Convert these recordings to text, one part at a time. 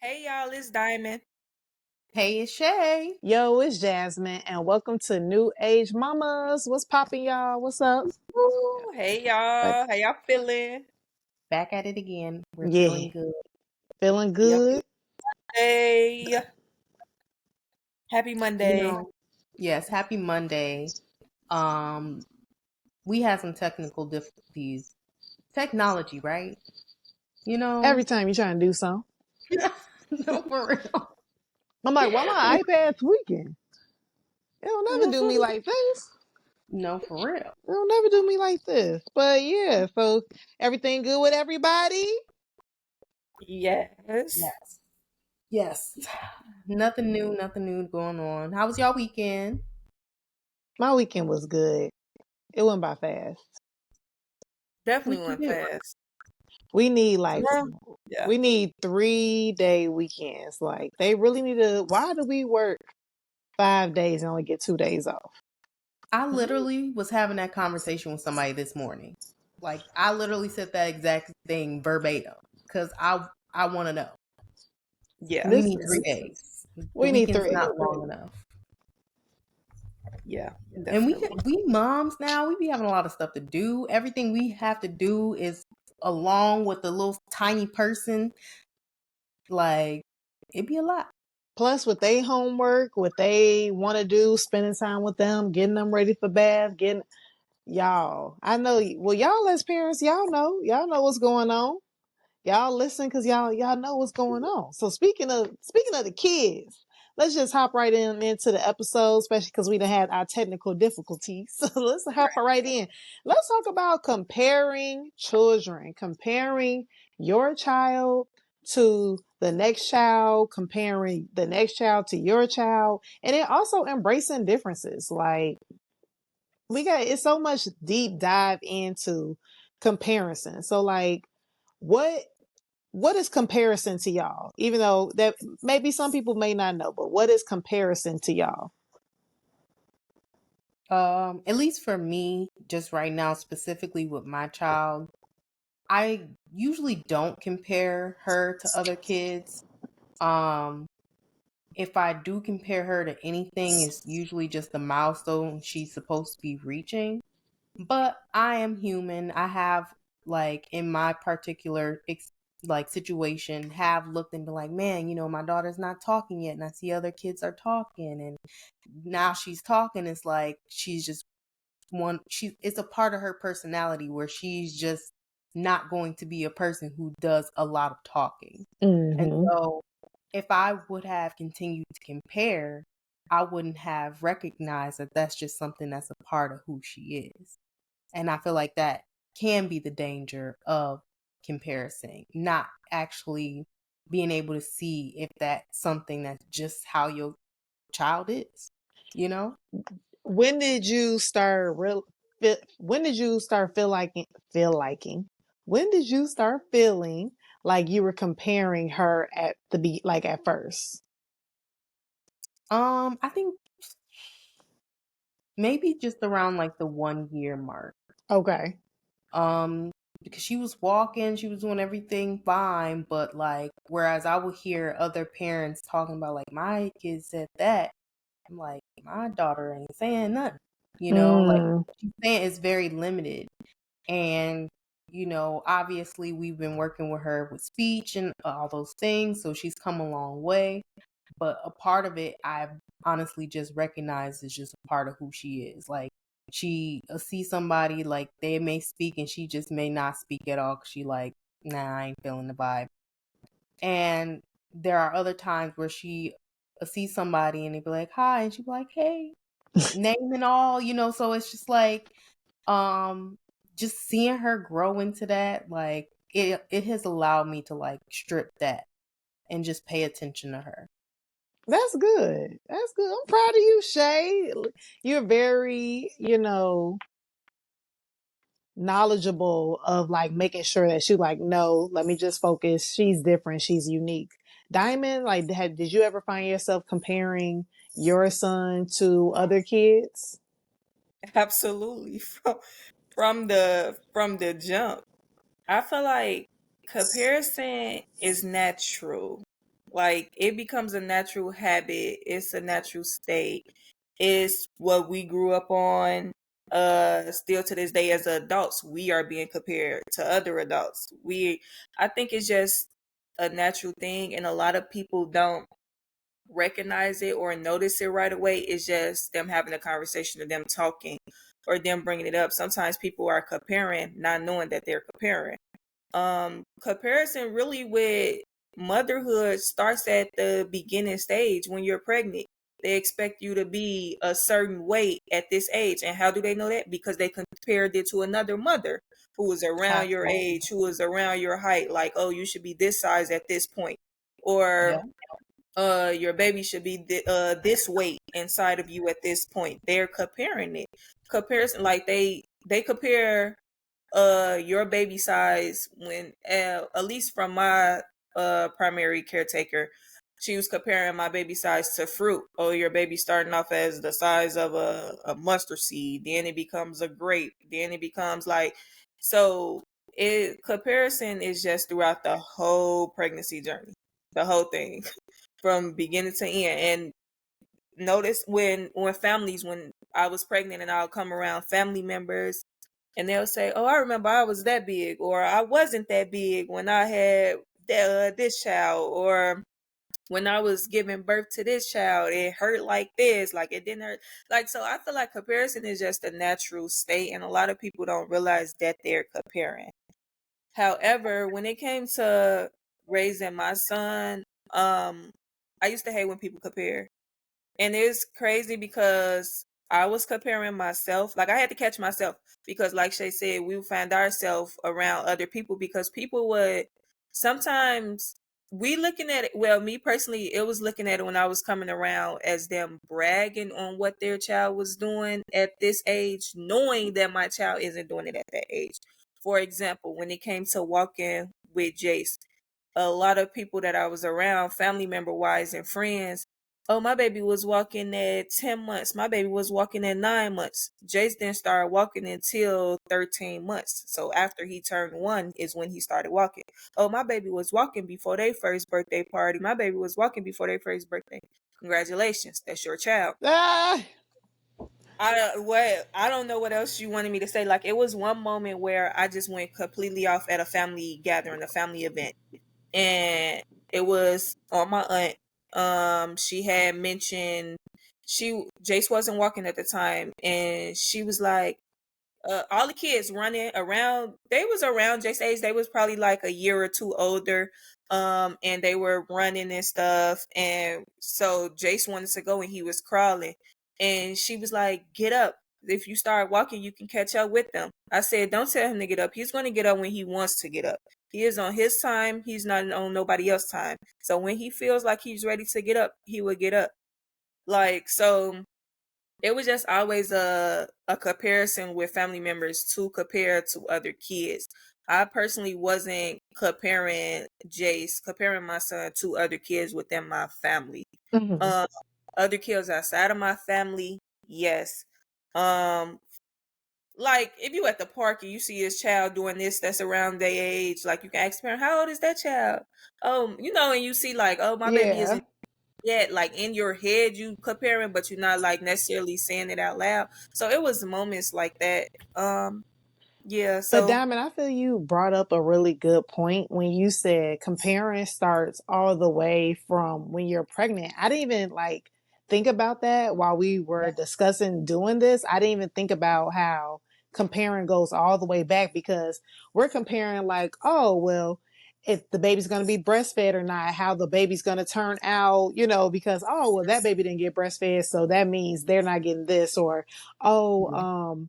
Hey y'all, it's Diamond. Hey, it's Shay. Yo, it's Jasmine, and welcome to New Age Mamas. What's popping, y'all? What's up? Woo, hey But y'all, how y'all feeling? Back at it again. We're yeah, feeling good. feeling Yep. good. Hey, happy You Monday. know, yes, happy Monday. Um, we had some technical difficulties. Technology, right? You know? Every time you trying to do something, No, for real. I'm like, why my iPad tweaking? It'll never do me like this. No, for real. It'll never do me like this. But yeah, so everything good with everybody? Yes, Yes. Yes. Nothing new going on. How was y'all weekend? My weekend was good. It went by fast. definitely What you went do? fast. We need like Well, yeah, we need 3-day weekends. Like they really need to. Why do we work 5 days and only get 2 days off? I literally was having that conversation with somebody this morning. Like I literally said that exact thing verbatim because I want to know. yeah, We This need 3 days. The we need weekend's three. not long enough. yeah, And definitely. we moms now, we be having a lot of stuff to do. Everything we have to do is along with the little tiny person. Like it'd be a lot. Plus, with they homework, what they want to do, spending time with them, getting them ready for bath, getting y'all. I know. Well, y'all as parents, y'all know what's going on. Y'all listen because y'all know what's going on. So speaking of the kids, let's just hop right into the episode, especially because we done had our technical difficulties. So let's hop right in. Let's talk about comparing children, comparing your child to the next child, comparing the next child to your child, and then also embracing differences. Like it's so much deep dive into comparison. So like what what is comparison to y'all? Even though that maybe some people may not know, but what is comparison to y'all? At least for me, just right now, specifically with my child, I usually don't compare her to other kids. Um, if I do compare her to anything, it's usually just the milestone she's supposed to be reaching. But I am human. I have like in my particular like situation have looked and been like, man, my daughter's not talking yet, and I see other kids are talking, and now she's talking. It's like she's just it's a part of her personality where she's just not going to be a person who does a lot of talking. And Mm-hmm. so if I would have continued to compare, I wouldn't have recognized that that's just something that's a part of who she is. And I feel like that can be the danger of comparison, not actually being able to see if that's something that's just how your child is, you know? When did you start when did you start feel liking? When did you start feeling like you were comparing her at the like at first? I think maybe just around like the 1 year mark. Okay. Um, because she was walking, she was doing everything fine, but like, whereas I would hear other parents talking about like my kid said that, I'm like, my daughter ain't saying nothing. Like Mm. she's saying is very limited. And, obviously we've been working with her with speech and all those things, so she's come a long way. But a part of it, I honestly just recognize is just a part of who she is. Like she see somebody like they may speak and she just may not speak at all because she like, nah, I ain't feeling the vibe. And there are other times where she sees somebody and they be like, hi, and she be like, hey, name and all, so it's just like, um, just seeing her grow into that, like it has allowed me to like strip that and just pay attention to her. That's good. That's good. I'm proud of you, Shay. You're very, knowledgeable of like making sure that she like, no, let me just focus. She's different. She's unique. Diamond, like, did you ever find yourself comparing your son to other kids? Absolutely. From the jump, I feel like comparison is natural. Like it becomes a natural habit. It's a natural state. It's what we grew up on. Still to this day as adults, we are being compared to other adults. I think it's just a natural thing, and a lot of people don't recognize it or notice it right away. It's just them having a conversation or them talking or them bringing it up. Sometimes people are comparing, not knowing that they're comparing. Comparison really with motherhood starts at the beginning stage when you're pregnant. They expect you to be a certain weight at this age. And how do they know that? Because they compared it to another mother who was around your Absolutely. age, who was around your height, like, oh, you should be this size at this point. Yeah. Or your baby should be this weight inside of you at this point. They're comparing it. Comparison, like they compare your baby size when at least from my primary caretaker, she was comparing my baby size to fruit. Oh, your baby starting off as the size of a mustard seed, then it becomes a grape, then it becomes like, so it comparison is just throughout the whole pregnancy journey, the whole thing from beginning to end. And notice when families, when I was pregnant and I'll come around family members and they'll say, "Oh, I remember I was that big," or "I wasn't that big when I had this child," or "When I was giving birth to this child, it hurt like this, like it didn't hurt." Like, so I feel like comparison is just a natural state, and a lot of people don't realize that they're comparing. However, when it came to raising my son, I used to hate when people compare. And it's crazy because I was comparing myself. Like I had to catch myself because like Shay said, we would find ourselves around other people because people would sometimes we looking at it, well, me personally, it was looking at it when I was coming around as them bragging on what their child was doing at this age, knowing that my child isn't doing it at that age. For example, when it came to walking with Jace, a lot of people that I was around, family member wise and friends, oh, my baby was walking at 10 months. My baby was walking at 9 months. Jace didn't start walking until 13 months. So after he turned 1 is when he started walking. Oh, my baby was walking before their first birthday party. My baby was walking before their first birthday. Congratulations. That's your child. Ah, I don't know what else you wanted me to say. Like it was one moment where I just went completely off at a family gathering, a family event, and it was on my aunt. She had mentioned Jace wasn't walking at the time, and she was like, all the kids running around, they was around Jace's age. They was probably like a year or two older. And they were running and stuff. And so Jace wanted to go and he was crawling. And she was like, "Get up. If you start walking, you can catch up with them." I said, "Don't tell him to get up. He's going to get up when he wants to get up. He is on his time. He's not on nobody else's time. So when he feels like he's ready to get up, he will get up." Like, so it was just always a comparison with family members to compare to other kids. I personally wasn't comparing my son to other kids within my family. mhm. Um, Other kids outside of my family, yes. Um, like if you at the park and you see his child doing this that's around their age, like you can ask parent, "How old is that child?" And you see like, "Oh, my baby Yeah. isn't yet," like in your head you comparing, but you're not like necessarily saying it out loud. So it was moments like that. Yeah, But so Diamond, I feel you brought up a really good point when you said comparing starts all the way from when you're pregnant. I didn't even like think about that while we were discussing doing this. I didn't even think about how comparing goes all the way back because we're comparing like, oh, well, if the baby's going to be breastfed or not, how the baby's going to turn out, because, oh, well, that baby didn't get breastfed. So that means they're not getting this or, oh,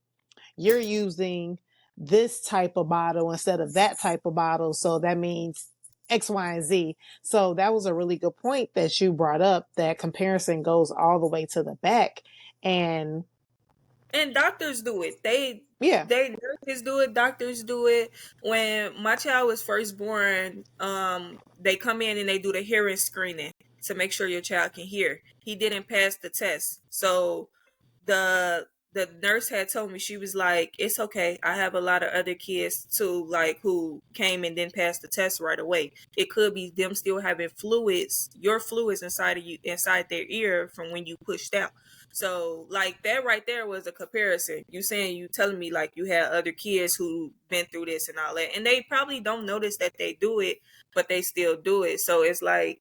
you're using this type of bottle instead of that type of bottle. So that means X, Y, and Z. So that was a really good point that you brought up that comparison goes all the way to the back. And and doctors do it. yeah. They nurses do it, doctors do it. When my child was first born, they come in and they do the hearing screening to make sure your child can hear. He didn't pass the test. So the the nurse had told me, she was like, it's okay, I have a lot of other kids too, like, who came and didn't pass the test right away. It could be them still having fluids, your fluids inside of you, inside their ear from when you pushed out. So like that right there was a comparison. You saying, you telling me like you had other kids who been through this and all that, and they probably don't notice that they do it, but they still do it. So it's like,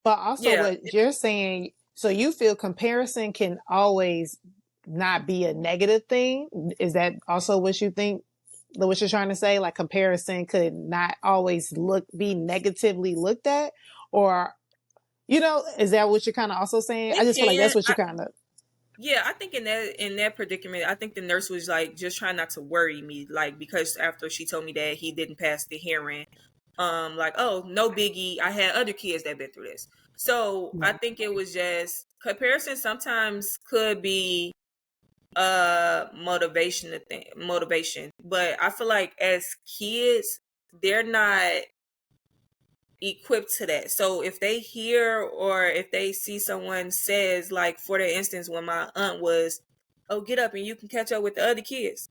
But also yeah, what you're saying, so you feel comparison can always not be a negative thing. Is that also what you think? What you're trying to say? Like comparison could not always be negatively looked at? Or, is that what you're kind of also saying? I it just feel like that's can. what you kind of. Yeah, I think in that predicament, I think the nurse was like just trying not to worry me, like, because after she told me that he didn't pass the hearing, like, oh, no biggie. I had other kids that been through this. So I think it was just comparison sometimes could be motivation. But I feel like as kids, they're not equipped to that. So if they hear or if they see someone says, like, for the instance, when my aunt was, oh, get up and you can catch up with the other kids.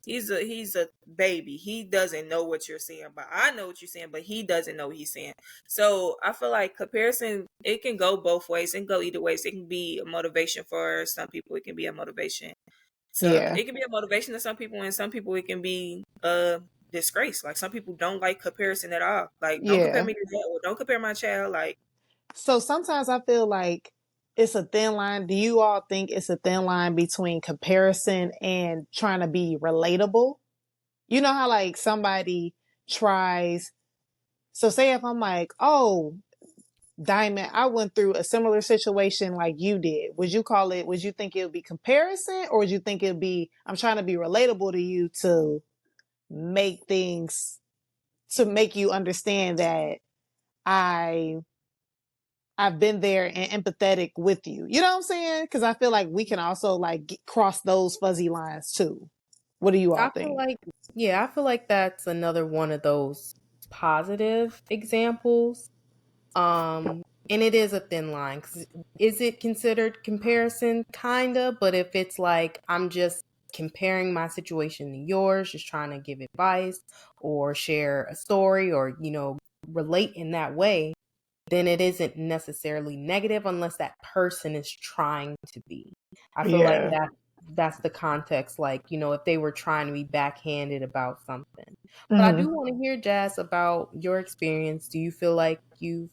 He's a baby. He doesn't know what you're saying, but I know what you're saying, but he doesn't know what he's saying. So I feel like comparison, it can go both ways. It can go either ways. It can be a motivation for some people. It can be a motivation Yeah. it can be a motivation to some people, and some people it can be a disgrace. Like, some people don't like comparison at all. Like, don't compare Yeah. me to that, or don't compare my child. Like, So sometimes I feel like it's a thin line. Do you all think it's a thin line between comparison and trying to be relatable? You know how like somebody tries. So say if I'm like, oh, Diamond, I went through a similar situation like you did. Would you think it would be comparison, or would you think it'd be, I'm trying to be relatable to you to make things, to make you understand that I I've been there and empathetic with you. You know what I'm saying? Because I feel like we can also like cross those fuzzy lines too. What do you all I feel think? like, yeah, I feel like that's another one of those positive examples. And it is a thin line. 'Cause is it considered comparison? Kinda, but if it's like I'm just comparing my situation to yours, just trying to give advice or share a story or, relate in that way, then it isn't necessarily negative unless that person is trying to be. I feel like Yeah. that's the context, like, if they were trying to be backhanded about something. But I Hmm. do want to hear, Jazz, about your experience. Do you feel like you've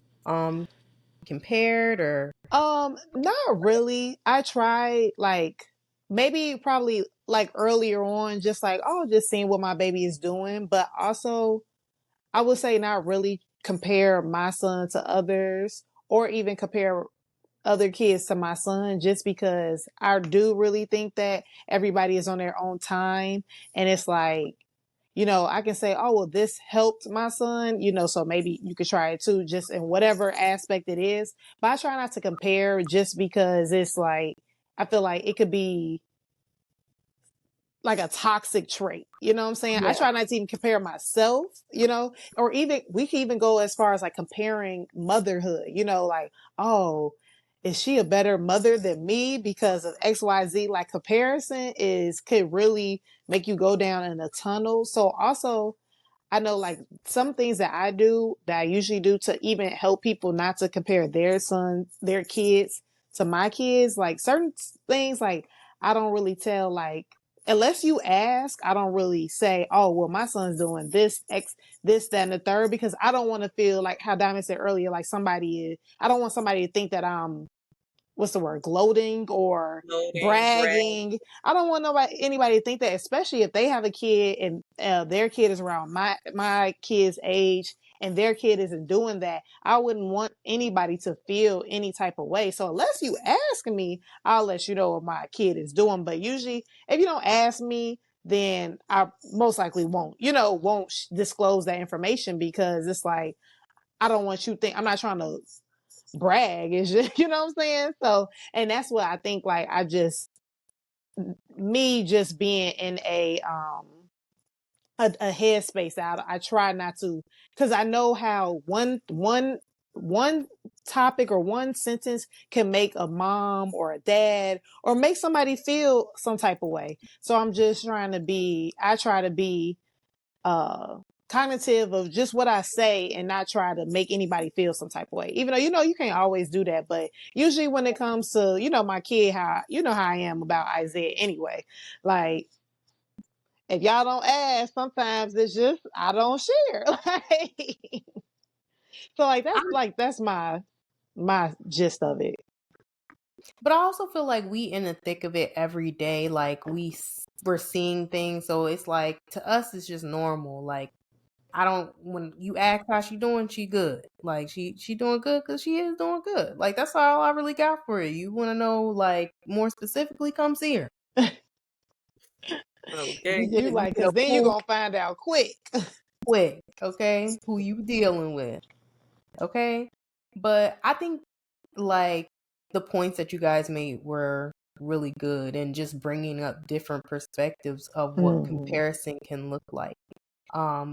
compared or Not really. I tried like maybe probably like earlier on, just like, oh, just seeing what my baby is doing. But also I would say not really compare my son to others or even compare other kids to my son, just because I do really think that everybody is on their own time. And it's like, I can say, oh, well, this helped my son, so maybe you could try it too, just in whatever aspect it is. But I try not to compare, just because it's like, I feel like it could be like a toxic trait. You know what I'm saying? I yeah. try not to even compare myself, or even we can even go as far as like comparing motherhood, like, oh, is she a better mother than me because of XYZ? Like comparison could really make you go down in a tunnel. So also I know like some things that I do that I usually do to even help people not to compare their kids to my kids, like certain things, like I don't really tell, like, unless you ask, I don't really say, oh, well, my son's doing this, that, and the third, because I don't want to feel like how Diamond said earlier, like I don't want somebody to think that I'm, what's the word, gloating or loading, brag. bragging. I don't want anybody to think that, especially if they have a kid and their kid is around my kid's age and their kid isn't doing that. I wouldn't want anybody to feel any type of way. So unless you ask me, I'll let you know what my kid is doing. But usually, if you don't ask me, then I most likely won't disclose that information, because it's like, I don't want you to think I'm not trying to brag. It's just, you know what I'm saying? So, and that's what I think, like, me just being in a headspace out, I try not to, because I know how one topic or one sentence can make a mom or a dad or make somebody feel some type of way. So I'm just I try to be cognitive of just what I say and not try to make anybody feel some type of way. Even though, you can't always do that. But usually when it comes to, my kid, how I am about Isaiah anyway. Like, if y'all don't ask, sometimes it's just, I don't share. So that's my gist of it. But I also feel like we in the thick of it every day. Like we're seeing things. So it's like, to us, it's just normal. Like, when you ask how she doing, she good. Like she doing good because she is doing good. Like, that's all I really got for you. You want to know, like, more specifically, come see her. Okay. You like, because then you're going to find out quick. Okay? Who you dealing with. Okay? But I think, like, the points that you guys made were really good, and just bringing up different perspectives of what comparison can look like.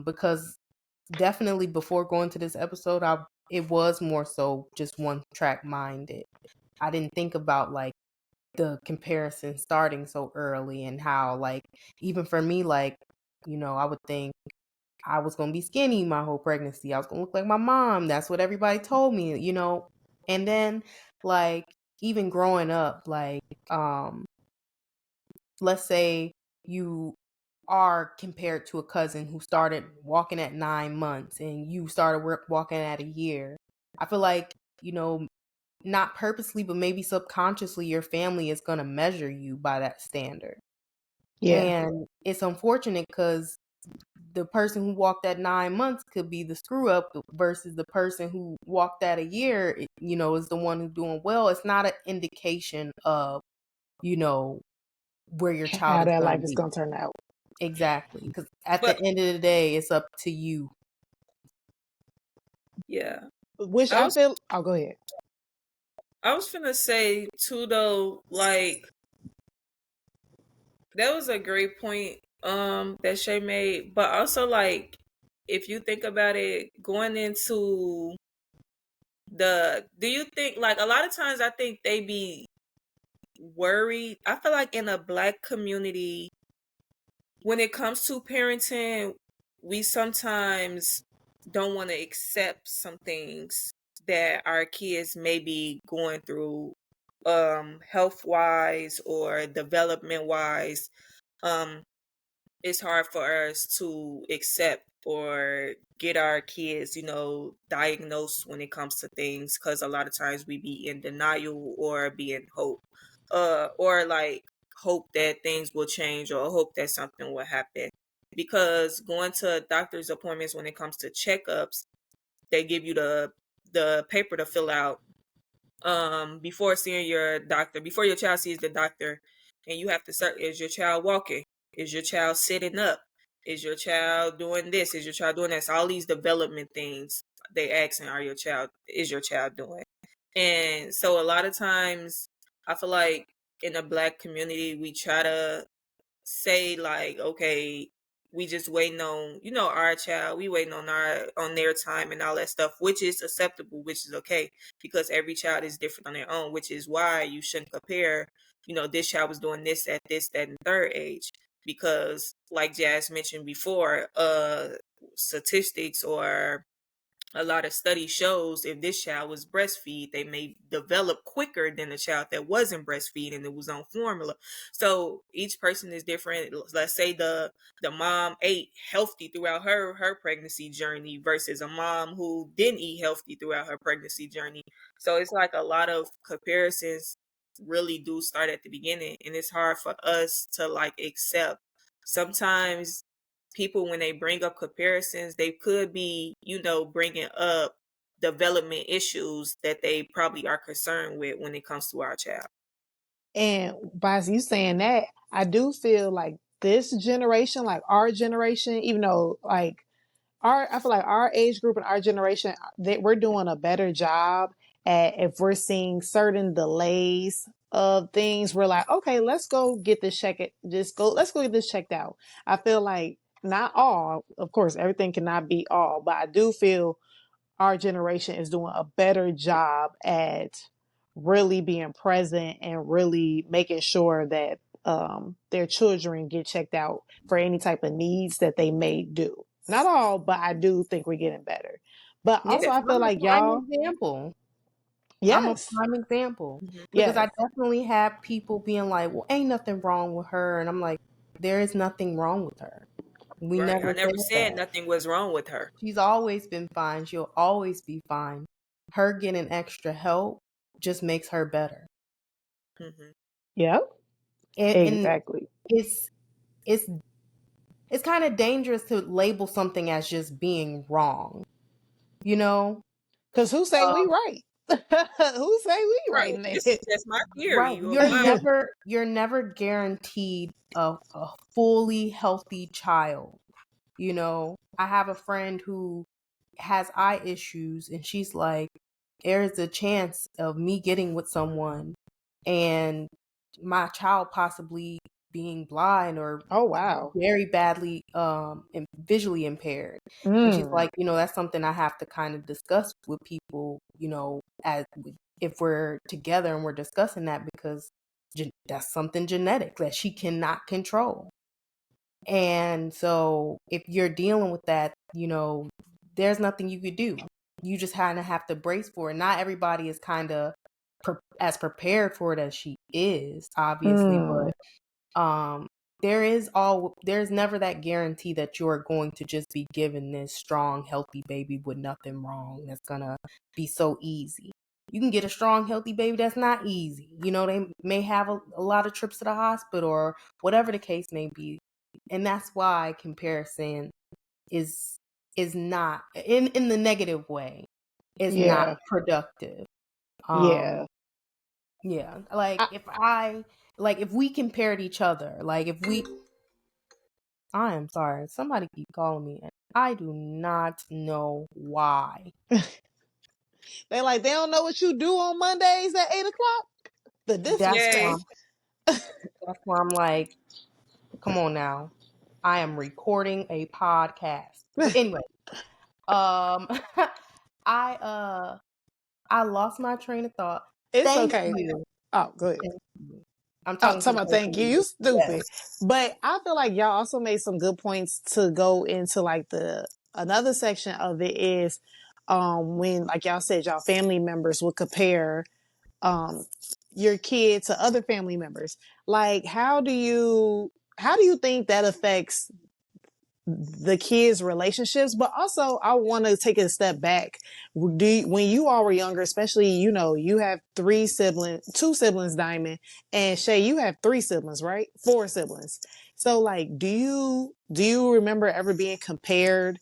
Because definitely before going to this episode, it was more so just one track minded. I didn't think about, like, the comparison starting so early, and how, like, even for me, like, I would think I was going to be skinny my whole pregnancy. I was going to look like my mom. That's what everybody told me, And then, like, even growing up, like, let's say you are compared to a cousin who started walking at 9 months and you started walking at a year. I feel like, not purposely, but maybe subconsciously, your family is going to measure you by that standard. Yeah. And it's unfortunate because the person who walked at 9 months could be the screw up, versus the person who walked at a year, is the one who's doing well. It's not an indication of, where your child How is that going to life is be. going to turn out. Exactly. Because at But the end of the day, it's up to you. yeah. Which I I was feel, oh, go ahead. I was finna say too though, like, that was a great point that Shay made. But also, like, if you think about it, going into do you think, like, a lot of times I think they be worried. I feel like in a Black community, when it comes to parenting, we sometimes don't want to accept some things that our kids may be going through, health wise or development wise. um it's hard for us to accept or get our kids, diagnosed when it comes to things, because a lot of times we be in denial or be in hope, or like hope that things will change or hope that something will happen. Because going to doctor's appointments, when it comes to checkups, they give you the paper to fill out before seeing your doctor, before your child sees the doctor, and you have to start: is your child walking, is your child sitting up, is your child doing this, is your child doing this, all these development things they asking, is your child doing. And so a lot of times I feel like in the Black community we try to say, like, okay, we just waiting on, our child, we waiting on their time and all that stuff, which is acceptable, which is okay, because every child is different on their own, which is why you shouldn't compare, this child was doing this at this, that, and third age. Because like Jazz mentioned before, statistics or a lot of study shows, if this child was breastfeed, they may develop quicker than a child that wasn't breastfeed and it was on formula. So each person is different. Let's say the mom ate healthy throughout her pregnancy journey versus a mom who didn't eat healthy throughout her pregnancy journey. So it's like a lot of comparisons really do start at the beginning, and it's hard for us to, like, accept. Sometimes people, when they bring up comparisons, they could be, bringing up development issues that they probably are concerned with when it comes to our child. And by you saying that, I do feel like this generation, like our generation, even though like I feel like our age group and our generation, that we're doing a better job at, if we're seeing certain delays of things, we're like, okay, let's go get this let's go get this checked out. I feel like not all, of course, everything cannot be all, but I do feel our generation is doing a better job at really being present and really making sure that their children get checked out for any type of needs that they may do. Not all, but I do think we're getting better. But Yeah, also, I feel I'm a like prime y'all, example. I'm a yes, prime example Mhm. because I yes, definitely have people being like, "Well, ain't nothing wrong with her," and I'm like, "There is nothing wrong with her. We Right. never I said never said that. nothing was wrong with her. She's always been fine. She'll always be fine. Her getting extra help just makes her better." Hmm. yep, And exactly. it's it's it's kind of dangerous to label something as just being wrong, you know? Because who say we Um, right? Who say we right Right. in This is it? just my right. theory or You're my. never guaranteed a fully healthy child. You know, I have a friend who has eye issues and she's like, there's a chance of me getting with someone and my child possibly being blind or Oh wow. very badly visually impaired. And she's Mm. like, that's something I have to kind of discuss with people, as if we're together and we're discussing that because that's something genetic that she cannot control. And so if you're dealing with that, there's nothing you could do. You just kind of have to brace for it. Not everybody is kind of as prepared for it as she is, obviously, Mm. but there's never that guarantee that you're going to just be given this strong, healthy baby with nothing wrong. That's gonna be so easy. You can get a strong, healthy baby that's not easy. They may have a lot of trips to the hospital or whatever the case may be. And that's why comparison is not in the negative way is not Yeah. productive. Yeah. Yeah. I, If we compared each other, I am sorry, somebody keep calling me and I do not know why. they don't know what you do on Mondays at 8 o'clock. The That's why Yay. disrespect. that's why I'm like, come on now. I am recording a podcast. But anyway, um I I lost my train of thought. It's Thank okay. you. Oh, good. Thank you. I'm Oh, talking to talking the about person thank you. You who stupid. yes. But I feel like y'all also made some good points to go into like the another section of it is when like y'all said y'all family members would compare um your kid to other family members. Like how do you think that affects the kids' relationships? But also, I want to take a step back. When you all were younger, especially, you have two siblings, Diamond, and Shay, you have three siblings, right? Four siblings. So, like, do you remember ever being compared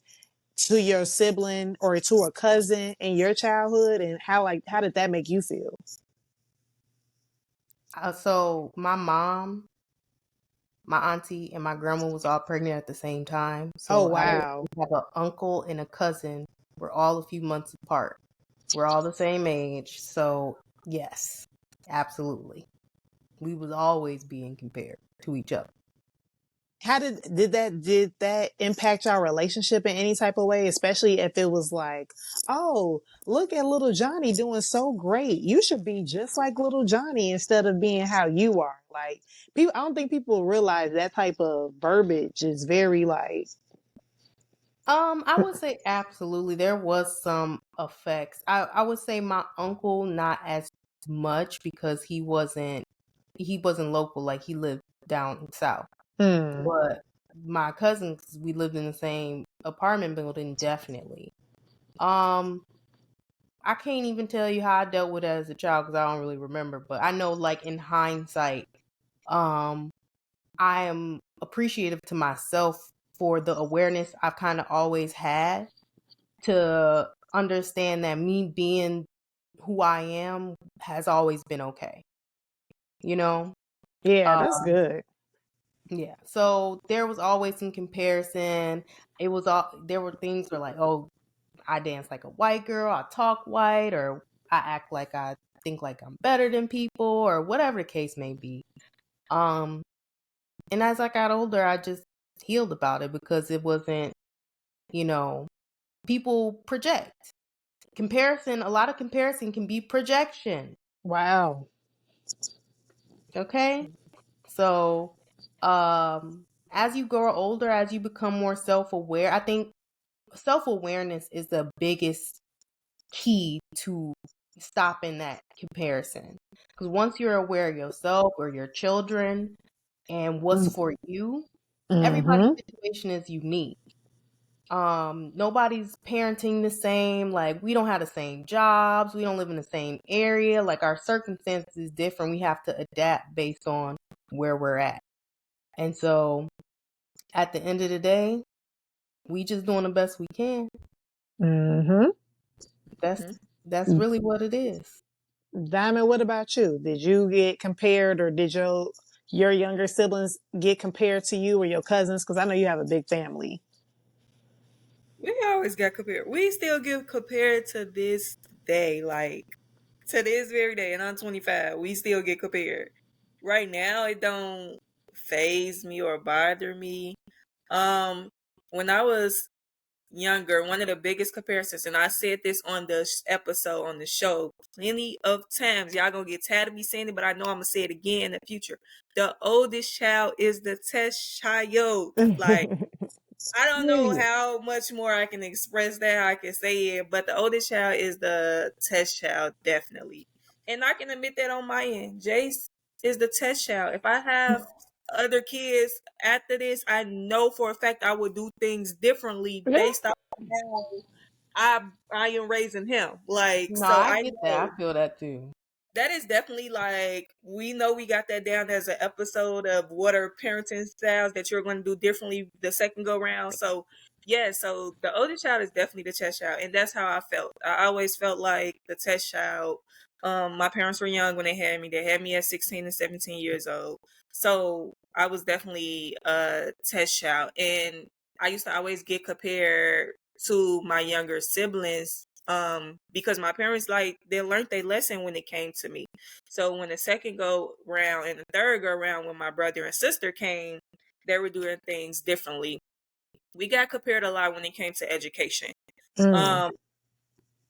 to your sibling or to a cousin in your childhood, and how did that make you feel? So my mom, my auntie, and my grandma was all pregnant at the same time. Oh So I wow. have an uncle and a cousin. We're all a few months apart. We're all the same age. So yes, absolutely. We was always being compared to each other. How did that impact our relationship in any type of way, especially if it was like, oh, look at little Johnny doing so great, you should be just like little Johnny instead of being how you are. Like, people, I don't think people realize that type of verbiage is very like, I would say absolutely. There was some effects. I would say my uncle not as much because he wasn't local, like he lived down south. hmm, But my cousins, we lived in the same apartment building, definitely. Um, I can't even tell you how I dealt with it as a child because I don't really remember. But I know, like in hindsight, um, I am appreciative to myself for the awareness I've kind of always had to understand that me being who I am has always been okay. You know? yeah, that's Um, good. yeah. So there was always some comparison. It was all there were things where like, oh, I dance like a white girl, I talk white, or I act like I think like I'm better than people, or whatever the case may be. Um, and as I got older, I just healed about it because it wasn't, you know, people project. a lot of comparison can be projection. Wow. Okay? So, as you grow older, as you become more self-aware, I think self-awareness is the biggest key to stopping that comparison. Because once you're aware of yourself or your children and what's for you, everybody's Mm-hmm. situation is unique. Nobody's parenting the same. Like, we don't have the same jobs, we don't live in the same area. Like, our circumstances is different. We have to adapt based on where we're at. And so at the end of the day, we just doing the best we can. Mm-hmm. That's really what it is. Diamond, what about you? Did you get compared, or did your younger siblings get compared to you or your cousins? Because I know you have a big family. We always got compared. We still get compared to this day, like to this very day, and I'm 25. We still get compared. Right now, it don't phase me or bother me. When I was younger, one of the biggest comparisons, and I said this on the episode on the show plenty of times. Y'all gonna get tired of me saying it, but I know I'm gonna say it again in the future. The oldest child is the test child. Like, I don't know Period. how much more I can express that, how I can say it, but the oldest child is the test child, definitely. And I can admit that on my end. Jace is the test child. If I have other kids after this, I know for a fact I would do things differently based on how I am raising him. Like, No, so I I get that. know I feel that too. that is definitely like, we know we got that down as an episode of what are parenting styles that you're going to do differently the second go round. So yeah, so the older child is definitely the test child, and that's how I felt. I always felt like the test child. My parents were young when they had me. They had me at 16 and 17 years old, so I was definitely a test child, and I used to always get compared to my younger siblings, because my parents, like, they learned their lesson when it came to me. So when the second go round and the third go round, when my brother and sister came, they were doing things differently. We got compared a lot when it came to education. Mm. um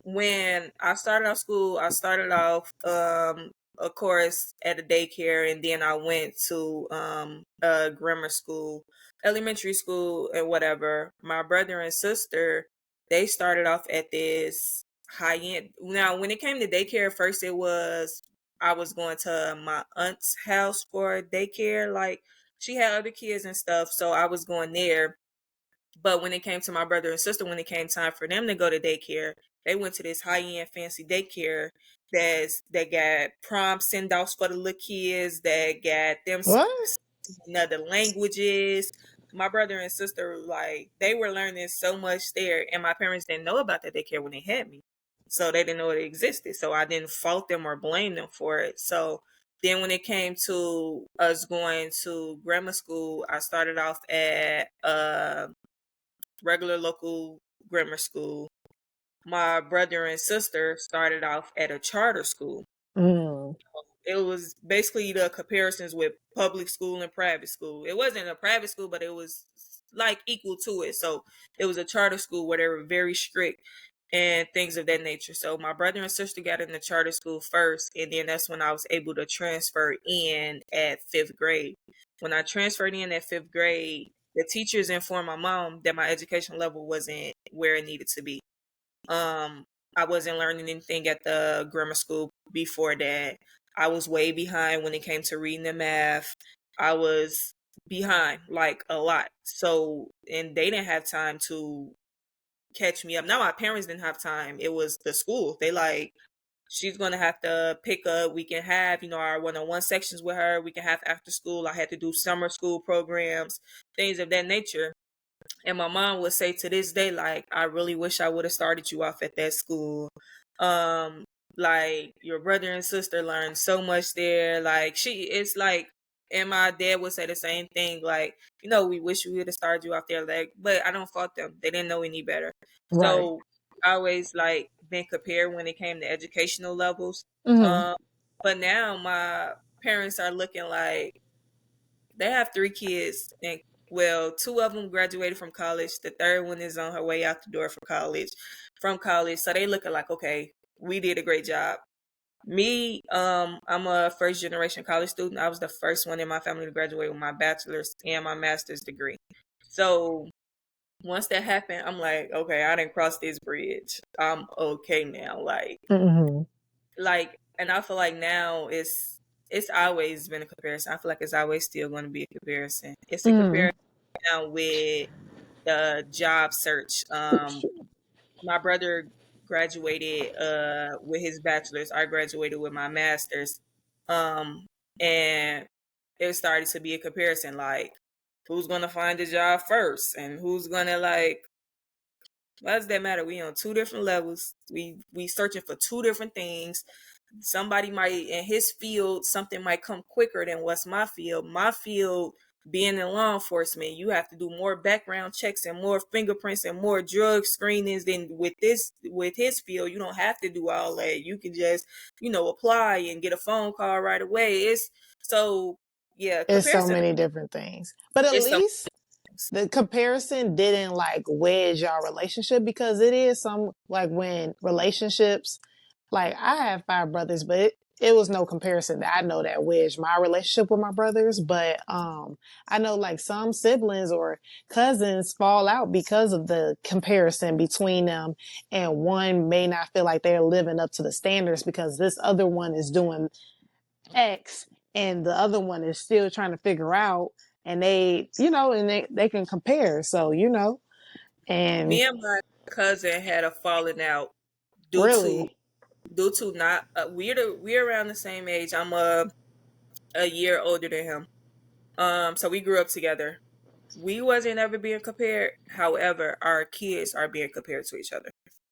when I started off school, I started off, of course, at a daycare, and then I went to grammar school, elementary school, and whatever. My brother and sister, they started off at this high end. Now, when it came to daycare, first it was, I was going to my aunt's house for daycare. Like, she had other kids and stuff, so I was going there. But when it came to my brother and sister, when it came time for them to go to daycare, they went to this high end fancy daycare that got prom send offs for the little kids, that got them What? speaking other languages. My brother and sister, like, they were learning so much there, and my parents didn't know about that daycare when they had me, so they didn't know it existed. So I didn't fault them or blame them for it. So then when it came to us going to grammar school, I started off at regular local grammar school. My brother and sister started off at a charter school. Mm. It was basically the comparisons with public school and private school. It wasn't a private school, but it was like equal to it. So it was a charter school where they were very strict and things of that nature. So my brother and sister got in the charter school first, and then that's when I was able to transfer in at fifth grade. When I transferred in at fifth grade, the teachers informed my mom that my education level wasn't where it needed to be. Um, I wasn't learning anything at the grammar school before that. I was way behind when it came to reading and math. I was behind, like, a lot. So, and they didn't have time to catch me up. Now my parents didn't have time. It was the school. They like, she's gonna have to pick up. We can have, our one-on-one sections with her. We can have after school. I had to do summer school programs, things of that nature. And my mom would say to this day, like, I really wish I would have started you off at that school. Um, like, your brother and sister learned so much there. Like, it's like, and my dad would say the same thing. Like, we wish we would have started you off there. Like, but I don't fault them. They didn't know any better. Right. So I always, like, been compared when it came to educational levels. Mm-hmm. Um, but now my parents are looking like, they have three kids, and, well, two of them graduated from college. The third one is on her way out the door for college. from college. So they looking like, okay, we did a great job. Me, I'm a first generation college student. I was the first one in my family to graduate with my bachelor's and my master's degree. So once that happened, I'm like, okay, I didn't cross this bridge. I'm okay now. Mm-hmm. And I feel like now it's always been a comparison. I feel like it's always still going to be a comparison. It's a Mm. comparison now with the job search. My brother graduated with his bachelor's. I graduated with my master's. And it started to be a comparison, like who's gonna find a job first and who's gonna like why does that matter? We on two different levels. We searching for two different things. Somebody might in his field, something might come quicker than what's my field. My field being in law enforcement, you have to do more background checks and more fingerprints and more drug screenings than with his field. You don't have to do all that. You can just, apply and get a phone call right away. It's so yeah, It's so comparison many different things. But at is so least the comparison didn't like wedge our relationship, because it is some like when relationships, like I have five brothers, but it was no comparison that I know that wedged my relationship with my brothers. But I know like some siblings or cousins fall out because of the comparison between them, and one may not feel like they're living up to the standards because this other one is doing X and the other one is still trying to figure out, and they can compare. So, and me and my cousin had a falling out due to really, not we're around the same age. I'm a year older than him. So we grew up together. We wasn't ever being compared. However, our kids are being compared to each other.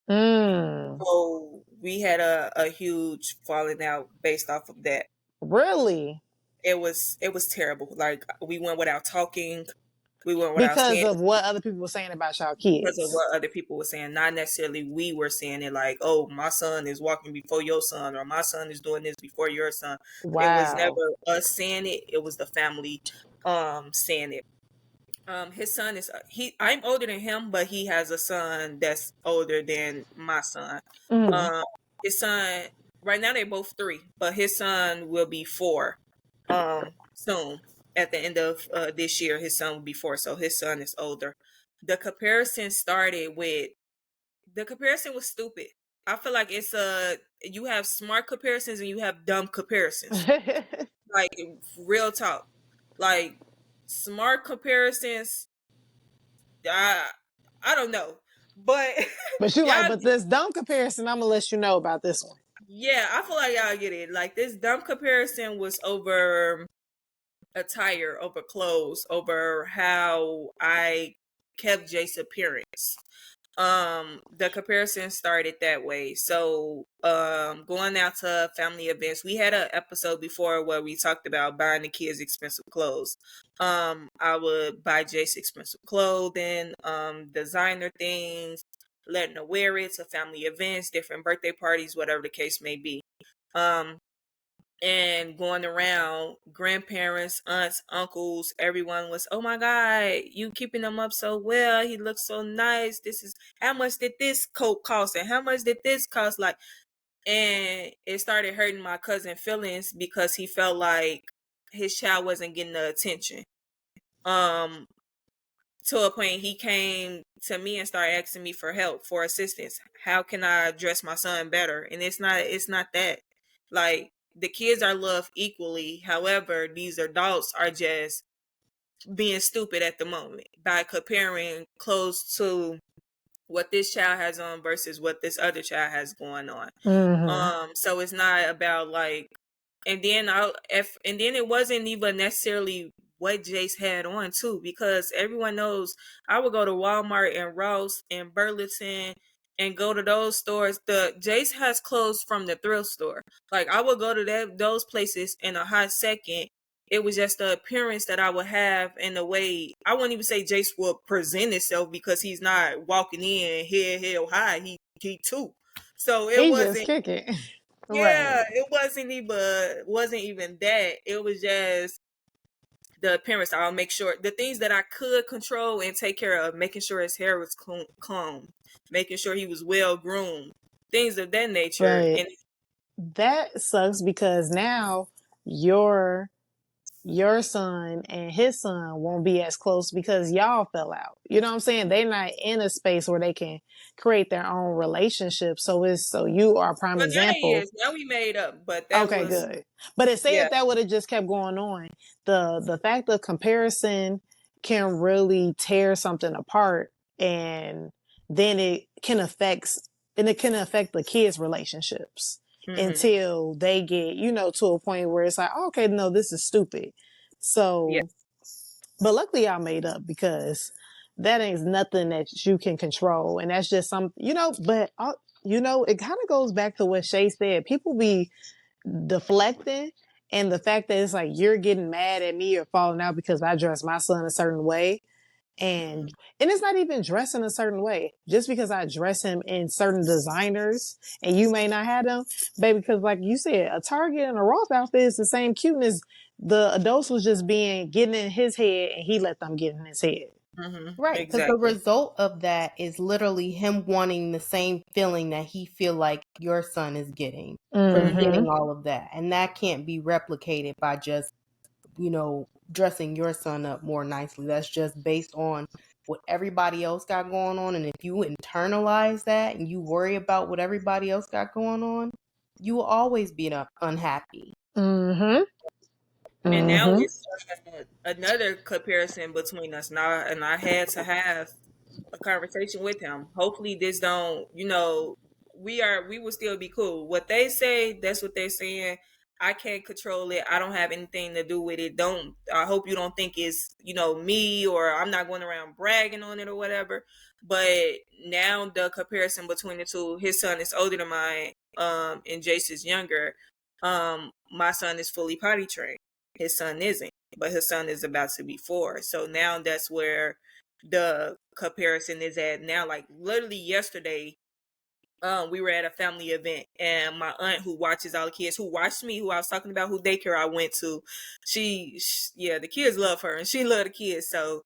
mm, So we had a huge falling out based off of that. really, It was terrible. Like we went without talking. We went without because saying of what other people were saying about y'all because of kids. what other people were saying. Not necessarily we were saying it like, oh, my son is walking before your son, or my son is doing this before your son. It was Wow. never us saying it. It was the family saying it. His son is I'm older than him, but he has a son that's older than my son. Mm, Um, his son right now they're both 3, but his son will be 4 soon. At the end of this year, his son will be 4, so his son is older. The comparison started with the comparison was stupid. I feel like you have smart comparisons and you have dumb comparisons. Like real talk. Like smart comparisons, I I don't know. But but you like, y'all but this dumb comparison, I'm gonna let you know about this one. yeah, I feel like y'all get it. Like this dumb comparison was over attire, over clothes, over how I kept Jace's appearance. The comparison started that way. So going out to family events, we had an episode before where we talked about buying the kids expensive clothes. I would buy Jace expensive clothing, designer things, letting her wear it to family events, different birthday parties, whatever the case may be. um and going around, grandparents, aunts, uncles, everyone was, oh my god, you keeping him up so well, he looks so nice, this is how much did this coat cost and how much did this cost, like. And it started hurting my cousin feelings because he felt like his child wasn't getting the attention. um to a point he came to me and started asking me for help, for assistance. How can I dress my son better? And it's not that. Like the kids are loved equally. However, these adults are just being stupid at the moment by comparing clothes to what this child has on versus what this other child has going on. Mm-hmm. So it's not about like, and then it wasn't even necessarily what Jace had on too, because everyone knows I would go to Walmart and Ross and Burlington and go to those stores. The Jace has clothes from the thrift store. Like I would go to those places in a hot second. It was just the appearance that I would have and the way I wouldn't even say Jace would present himself, because he's not walking in head held high. He too. So it He just wasn't kick it. Right. yeah, it wasn't even that. It was just the appearance. I'll make sure the things that I could control and take care of, making sure his hair was combed, making sure he was well groomed, things of that nature. But And that sucks because now your your son and his son won't be as close because y'all fell out. You know what I'm saying? They're not in a space where they can create their own relationship. So you are a prime well, now he example. is. Now we made up, but that Okay, was good. But it say yeah. if that would have just kept going on, the fact of comparison can really tear something apart, and then it can affect the kids' relationships Mm-hmm. until they get, to a point where it's like, oh, okay, no, this is stupid. Yeah. So, but luckily y'all made up because that ain't nothing that you can control. And that's just some, but, it kind of goes back to what Shay said. People be deflecting, and the fact that it's like you're getting mad at me or falling out because I dress my son a certain way, Mm-hmm. and it's not even dressing a certain way just because I dress him in certain designers and you may not have them, baby, because like you said, a Target and a Ross outfit is the same cuteness. The adults was just being getting in his head and he let them get in his head. Mm-hmm. Right, because the Exactly. result of that is literally him wanting the same feeling that he feel like your son is getting from Mm-hmm. Mm-hmm. getting all of that. And that can't be replicated by just, dressing your son up more nicely. That's just based on what everybody else got going on. And if you internalize that and you worry about what everybody else got going on, you will always be unhappy. Mm-hmm. And now Mm-hmm. it's another comparison between us now, and I had to have a conversation with him. Hopefully this don't, we will still be cool. What they say, that's what they're saying. I can't control it. I don't have anything to do with it. Don't I hope you don't think it's, me, or I'm not going around bragging on it or whatever. But now the comparison between the two, his son is older than mine, and Jace is younger. My son is fully potty trained. His son isn't, but his son is about to be 4. So now that's where the comparison is at now. Like literally yesterday, we were at a family event, and my aunt, who watches all the kids, who watched me, who I was talking about, who daycare I went to, yeah, the kids love her and she loved the kids. So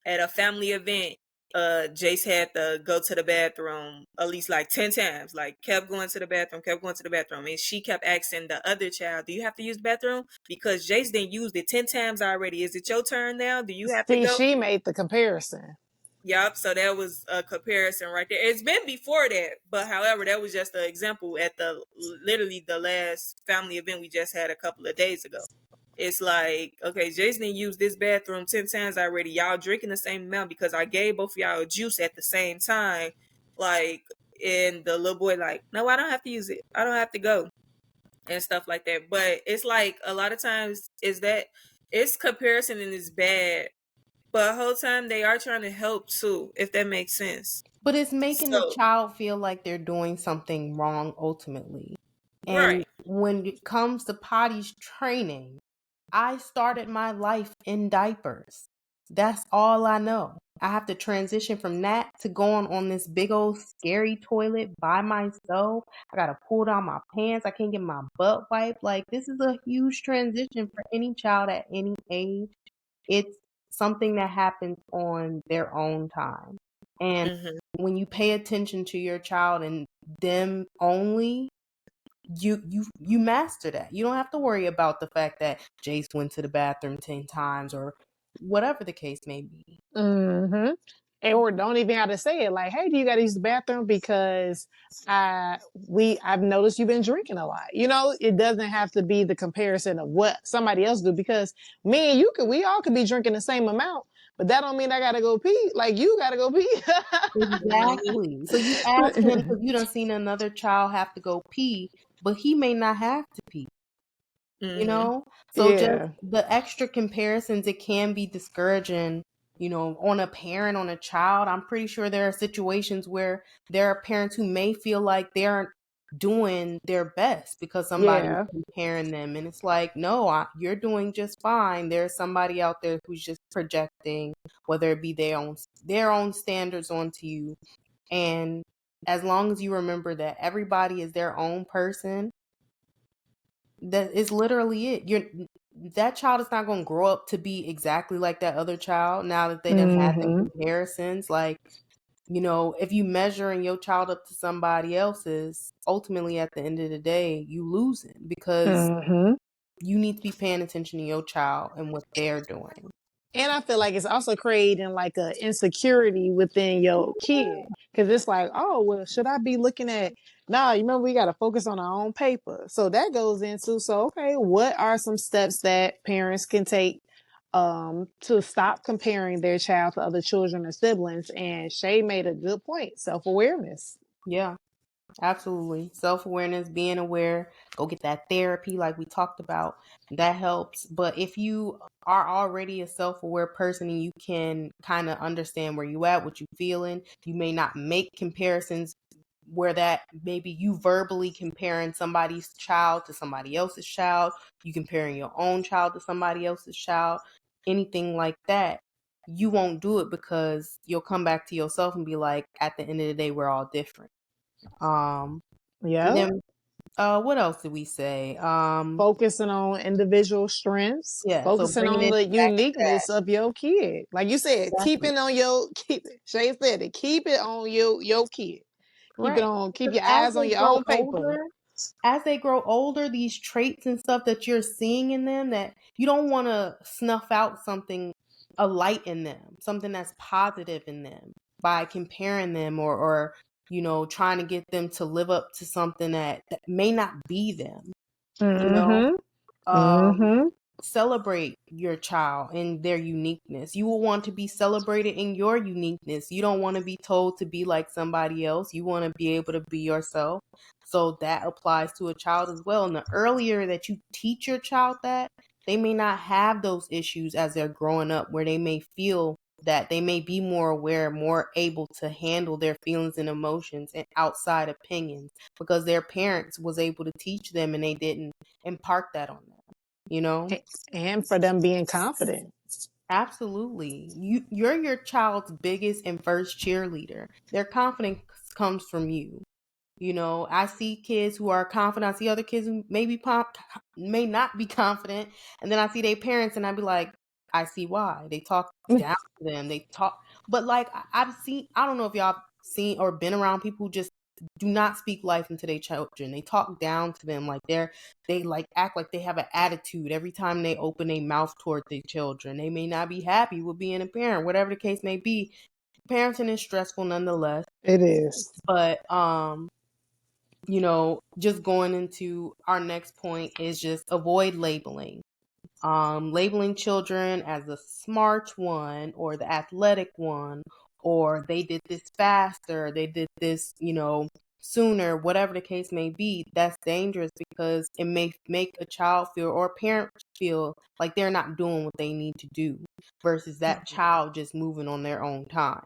at a family event, Jace had to go to the bathroom at least like 10 times, like kept going to the bathroom, and she kept asking the other child, do you have to use the bathroom? Because Jace didn't use it 10 times already. Is it your turn now? Do you have to See, go? she made the comparison. Yep. So that was a comparison right there. It's been before that, but however, that was just an example at literally the last family event we just had a couple of days ago. It's like, okay, Jason used this bathroom 10 times already. Y'all drinking the same amount because I gave both of y'all a juice at the same time. Like, and the little boy, like, no, I don't have to use it. I don't have to go, and stuff like that. But it's like a lot of times is that it's comparison and it's bad, but the whole time they are trying to help too, if that makes sense. But it's making the So, child feel like they're doing something wrong ultimately. And right. when it comes to potties training, I started my life in diapers. That's all I know. I have to transition from that to going on this big old scary toilet by myself. I gotta pull down my pants. I can't get my butt wiped. Like, this is a huge transition for any child at any age. It's something that happens on their own time. And Hmm. when you pay attention to your child and them only, you master that. You don't have to worry about the fact that Jace went to the bathroom 10 times or whatever the case may be. Mm-hmm. Or don't even have to say it like, hey, do you gotta use the bathroom because I've noticed you've been drinking a lot. It doesn't have to be the comparison of what somebody else do, because me and we all could be drinking the same amount, but that don't mean I gotta go pee. Like, you gotta go pee. Hmm. Exactly. So you ask him because you done seen another child have to go pee, but he may not have to pee. Hmm. So just Yeah. the extra comparisons, it can be discouraging, on a parent, on a child. I'm pretty sure there are situations where there are parents who may feel like they aren't doing their best because somebody's Yeah. comparing them, and it's like, no, you're doing just fine. There's somebody out there who's just projecting, whether it be their own standards onto you. And as long as you remember that everybody is their own person, that is literally it. that child is not going to grow up to be exactly like that other child now that they done had them Mm-hmm. comparisons. Like, you know, if you measuring your child up to somebody else's, ultimately at the end of the day, you losing because Mm-hmm. you need to be paying attention to your child and what they're doing. And I feel like it's also creating like a insecurity within your kid. Cause it's like, oh, well, should I be looking at, nah, you remember we got to focus on our own paper. So that goes into, so, okay, what are some steps that parents can take to stop comparing their child to other children or siblings? And Shay made a good point, self-awareness. Yeah. Absolutely. Self-awareness, being aware, go get that therapy like we talked about. That helps. But if you are already a self-aware person and you can kind of understand where you at, what you feeling, you may not make comparisons where that maybe you verbally comparing somebody's child to somebody else's child, you comparing your own child to somebody else's child, anything like that. You won't do it because you'll come back to yourself and be like, at the end of the day, we're all different. And Yeah. then what else did we say? Focusing on individual strengths, Yeah, so focusing bringing on it the back to that. uniqueness of your kid. Like you said, Exactly. keep it. Shay said it, keep it on your kid. Right. Keep Because your eyes on your own paper. as they grow older, these traits and stuff that you're seeing in them, that you don't want to snuff out something, a light in them, something that's positive in them by comparing them or you know, trying to get them to live up to something that may not be them, you know. Mm-hmm. Um, Mm-hmm. celebrate your child and their uniqueness. You will want to be celebrated in your uniqueness. You don't want to be told to be like somebody else. You want to be able to be yourself. So that applies to a child as well. And the earlier that you teach your child that, they may not have those issues as they're growing up, where they may feel that they may be more aware, more able to handle their feelings and emotions and outside opinions because their parents was able to teach them and they didn't impart that on them, you know. And for them being confident. Absolutely. You're your child's biggest and first cheerleader. Their confidence comes from you. You know, I see kids who are confident. I see other kids who may not be confident, and then I see their parents, and I be like, I see why they talk down to them. They talk, but like I've seen. I don't know if y'all seen or been around people who just do not speak life into their children. They talk down to them like they like act like they have an attitude every time they open their mouth toward their children. They may not be happy with being a parent, whatever the case may be. Parenting is stressful nonetheless, It is. but you know, just going into our next point is just avoid labeling. Labeling children as the smart one or the athletic one, or they did this faster, they did this, you know, sooner, whatever the case may be, that's dangerous because it may make a child feel or a parent feel like they're not doing what they need to do versus that child just moving on their own time.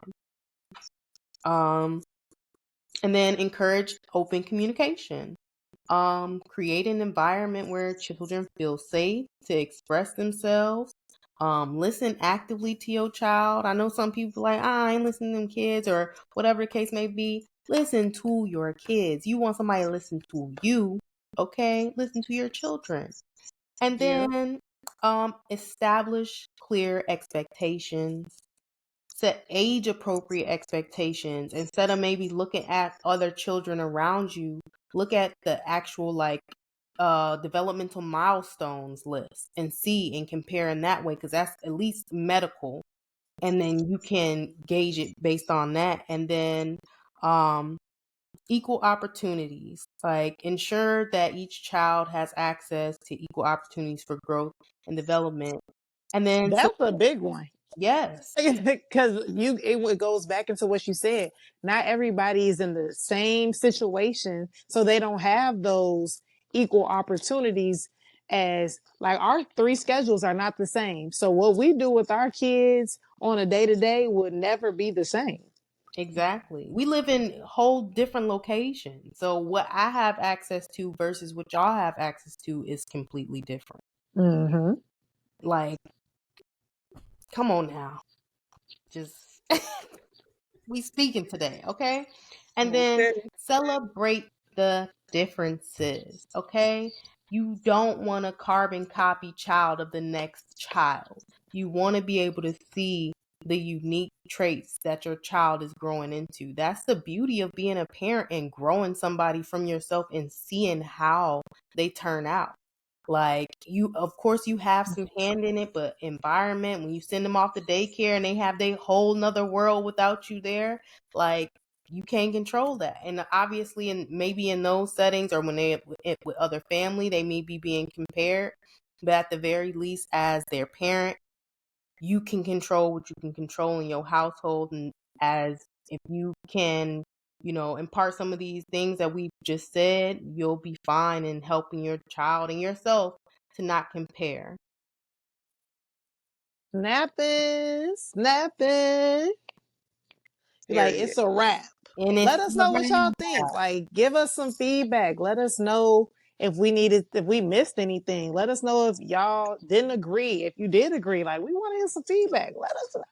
And then encourage open communication. Create an environment where children feel safe to express themselves. Listen actively to your child. I know some people like, I ain't listening to them kids or whatever the case may be. Listen to your kids. You want somebody to listen to you, okay? Listen to your children. And Yeah. then establish clear expectations. Set age appropriate expectations instead of maybe looking at other children around you. Look at the actual like developmental milestones list and see and compare in that way, because that's at least medical, and then you can gauge it based on that. And then um equal opportunities, like ensure that each child has access to equal opportunities for growth and development. And then That's a big one. yes. Because it goes back into what you said. Not everybody is in the same situation, so they don't have those equal opportunities. As like our three schedules are not the same, so what we do with our kids on a day-to-day would never be the same. Exactly. We live in whole different locations. So what I have access to versus what y'all have access to is completely different. Mm-hmm. Like, come on now. Just we speaking today, okay? And then Okay. celebrate the differences, okay? you don't want a carbon copy child of the next child. You want to be able to see the unique traits that your child is growing into. That's the beauty of being a parent and growing somebody from yourself and seeing how they turn out. Like, you, of course, you have some hand in it, but environment, when you send them off to daycare and they have their whole nother world without you there, like, you can't control that. And obviously, and maybe in those settings or when they with other family, they may be being compared. But at the very least, as their parent, you can control what you can control in your household. And as if you can, impart some of these things that we've just said, you'll be fine in helping your child and yourself to not compare. Snapping, snapping. Like, Period. it's a wrap. And Let us know what y'all think. Like, give us some feedback. Let us know if we missed anything. Let us know if y'all didn't agree. If you did agree, like, we want to hear some feedback. Let us know.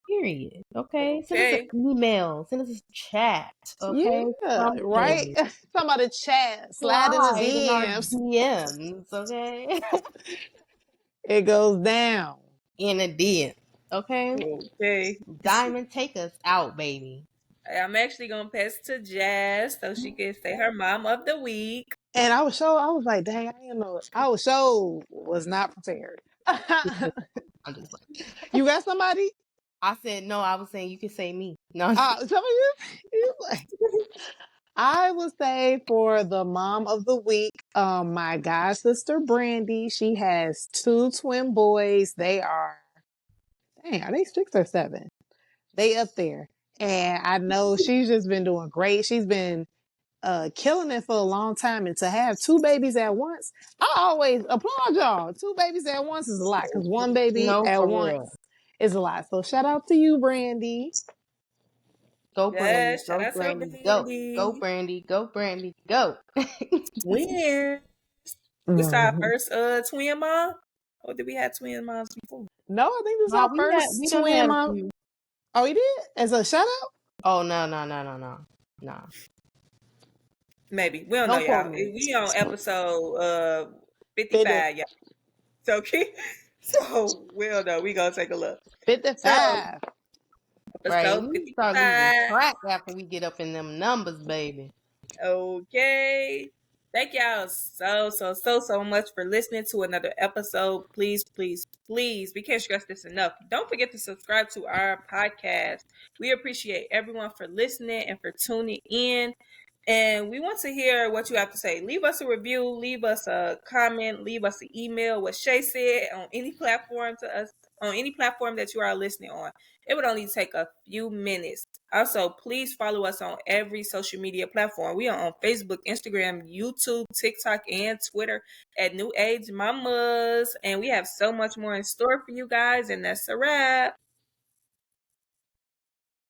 Period. Okay. Send us an email. Send us a chat. Okay. Yeah, right. Something. Talking about the chat. Slide in the Slide in our DMs. DMs. Okay. It goes down. In a DM. Okay. Okay. Diamond, take us out, baby. I'm actually gonna pass to Jazz so she can say her mom of the week. And I was like, dang, I didn't know. Was not prepared. I'm just like, You got somebody? I said no. I was saying you can say me. No. Some of you like, I would say for the mom of the week, my god sister Brandy. She has 2 twin boys. They are they 6 or 7? They up there. And I know she's just been doing great. She's been killing it for a long time. And to have 2 babies at once, I always applaud y'all. 2 babies at once is a lot because 1 baby No, at for once real. is a lot. So shout out to you, Brandy. Go Brandy. Yes, shout Go out to Brandy. Go. Go Brandy. Brandy. Go Brandy. Go. Win. This is our first twin mom. Or did we have twin moms before? No, I think this is Nah, our we first done twin had a mom. few. Oh, we did? As a shout out? Oh no. Maybe. We don't know, Don't quote y'all. me. We on episode 50, 55, y'all. So so we'll know. We gonna take a look. So 55. Right. episode We start losing 55. track after we get up in them numbers, baby. Okay. Thank y'all so much for listening to another episode. Please, please, please, we can't stress this enough. Don't forget to subscribe to our podcast. We appreciate everyone for listening and for tuning in. And we want to hear what you have to say. Leave us a review, leave us a comment, leave us an email. What Shay said on any platform to us, on any platform that you are listening on. It would only take a few minutes. Also, please follow us on every social media platform. We are on Facebook, Instagram, YouTube, TikTok, and Twitter at New Age Mamas. And we have so much more in store for you guys. And that's a wrap.